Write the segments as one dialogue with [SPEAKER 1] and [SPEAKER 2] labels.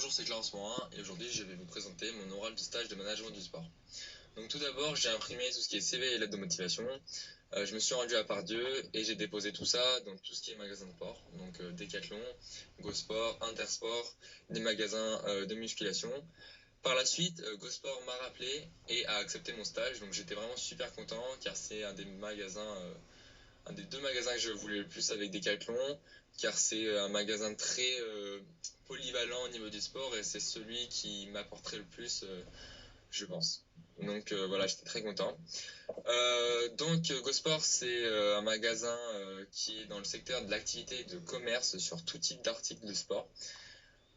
[SPEAKER 1] Bonjour, c'est Clarencement 1 et aujourd'hui je vais vous présenter mon oral du stage de management du sport. Donc tout d'abord j'ai imprimé tout ce qui est CV et lettre de motivation. Je me suis rendu à Pardieu et j'ai déposé tout ça dans tout ce qui est magasin de sport. Donc Decathlon, GoSport, Intersport, des magasins de musculation. Par la suite, GoSport m'a rappelé et a accepté mon stage. Donc j'étais vraiment super content car c'est un des magasins, un des deux magasins que je voulais le plus avec Decathlon, car c'est un magasin très polyvalent au niveau du sport et c'est celui qui m'apporterait le plus, je pense. Donc voilà, j'étais très content. Donc GoSport, c'est un magasin qui est dans le secteur de l'activité de commerce sur tout type d'articles de sport.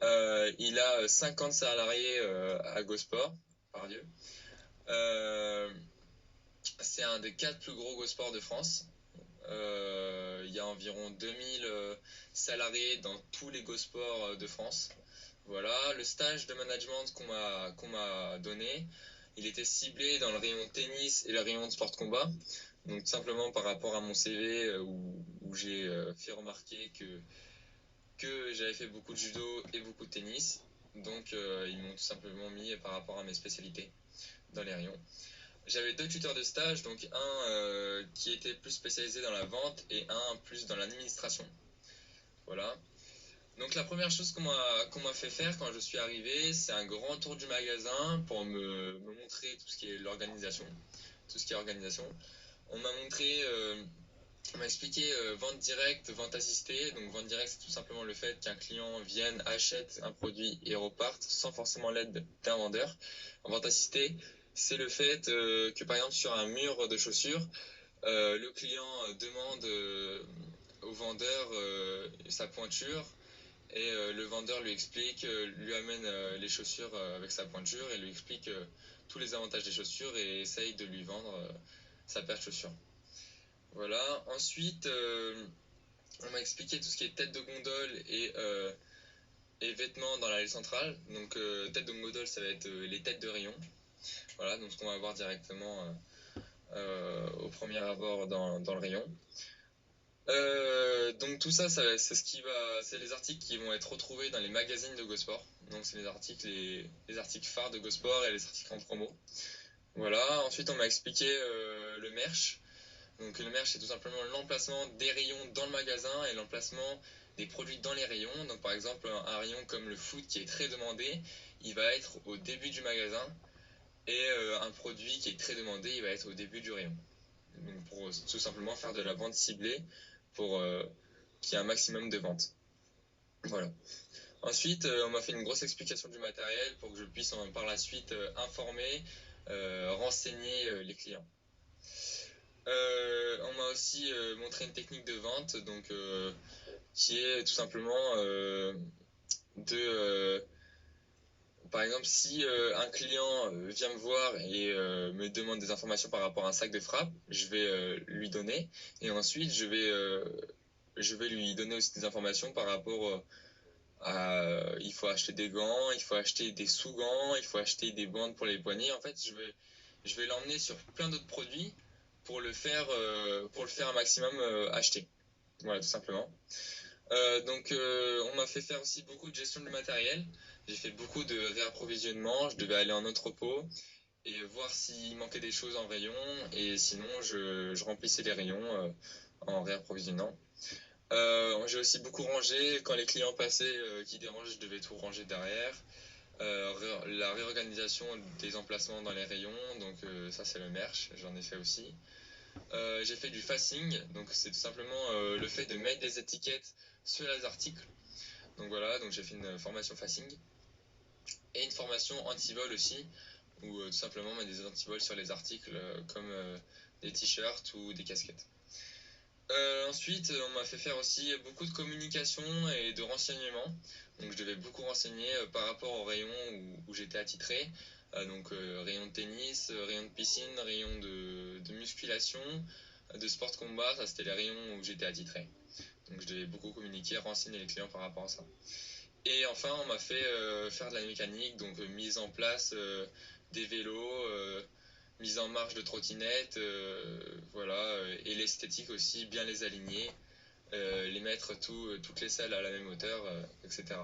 [SPEAKER 1] Il a 50 salariés à GoSport, par Dieu. C'est un des 4 plus gros GoSport de France. Il y a environ 2000 salariés dans tous les GoSports de France. Voilà, le stage de management qu'on m'a donné, il était ciblé dans le rayon tennis et le rayon de sport de combat. Donc tout simplement par rapport à mon CV où j'ai fait remarquer que j'avais fait beaucoup de judo et beaucoup de tennis. Donc ils m'ont tout simplement mis par rapport à mes spécialités dans les rayons. J'avais deux tuteurs de stage, donc un qui était plus spécialisé dans la vente et un plus dans l'administration. Voilà. Donc la première chose qu'on m'a fait faire quand je suis arrivé, c'est un grand tour du magasin pour me montrer tout ce qui est l'organisation, tout ce qui est organisation. On m'a montré, on m'a expliqué vente directe, vente assistée. Donc vente directe, c'est tout simplement le fait qu'un client vienne, achète un produit et reparte sans forcément l'aide d'un vendeur. En vente assistée, c'est le fait que par exemple sur un mur de chaussures, le client demande au vendeur sa pointure et le vendeur lui explique, lui amène les chaussures avec sa pointure et lui explique tous les avantages des chaussures et essaye de lui vendre sa paire de chaussures. Voilà. Ensuite, on m'a expliqué tout ce qui est tête de gondole et vêtements dans l'allée centrale. Donc tête de gondole, ça va être les têtes de rayon. Voilà, donc ce qu'on va voir directement au premier abord dans le rayon. Donc tout ça, c'est les articles qui vont être retrouvés dans les magazines de GoSport. Donc c'est les articles phares de GoSport et les articles en promo. Voilà. Ensuite, on m'a expliqué le merch. Donc le merch, c'est tout simplement l'emplacement des rayons dans le magasin et l'emplacement des produits dans les rayons. Donc par exemple, un rayon comme le foot qui est très demandé, il va être au début du magasin et un produit qui est très demandé, il va être au début du rayon. Donc pour tout simplement faire de la vente ciblée pour qu'il y ait un maximum de ventes. Voilà. Ensuite, on m'a fait une grosse explication du matériel pour que je puisse par la suite informer, renseigner les clients. On m'a aussi montré une technique de vente, donc qui est tout simplement par exemple, si un client vient me voir et me demande des informations par rapport à un sac de frappe, je vais lui donner, et ensuite je vais lui donner aussi des informations par rapport il faut acheter des gants, il faut acheter des sous-gants, il faut acheter des bandes pour les poignets. En fait, je vais l'emmener sur plein d'autres produits pour le faire un maximum acheter. Voilà, tout simplement. Donc, on m'a fait faire aussi beaucoup de gestion du matériel. J'ai fait beaucoup de réapprovisionnement. Je devais aller en entrepôt et voir s'il manquait des choses en rayon. Et sinon, je remplissais les rayons en réapprovisionnant. J'ai aussi beaucoup rangé. Quand les clients passaient qui dérangeaient, je devais tout ranger derrière. La réorganisation des emplacements dans les rayons. Donc, ça, c'est le merch. J'en ai fait aussi. J'ai fait du facing, donc c'est tout simplement le fait de mettre des étiquettes sur les articles. Donc voilà, donc j'ai fait une formation facing et une formation anti-vol aussi, où tout simplement mettre des anti-vols sur les articles comme des t-shirts ou des casquettes. Ensuite, on m'a fait faire aussi beaucoup de communication et de renseignements. Donc je devais beaucoup renseigner par rapport au rayon où j'étais attitré. Donc rayon de tennis, rayon de piscine, rayon de musculation, de sport de combat, ça c'était les rayons où j'étais attitré. Donc je devais beaucoup communiquer, renseigner les clients par rapport à ça. Et enfin on m'a fait faire de la mécanique, donc mise en place des vélos, mise en marche de trottinettes, voilà, et l'esthétique aussi, bien les aligner, les mettre toutes les salles à la même hauteur, etc.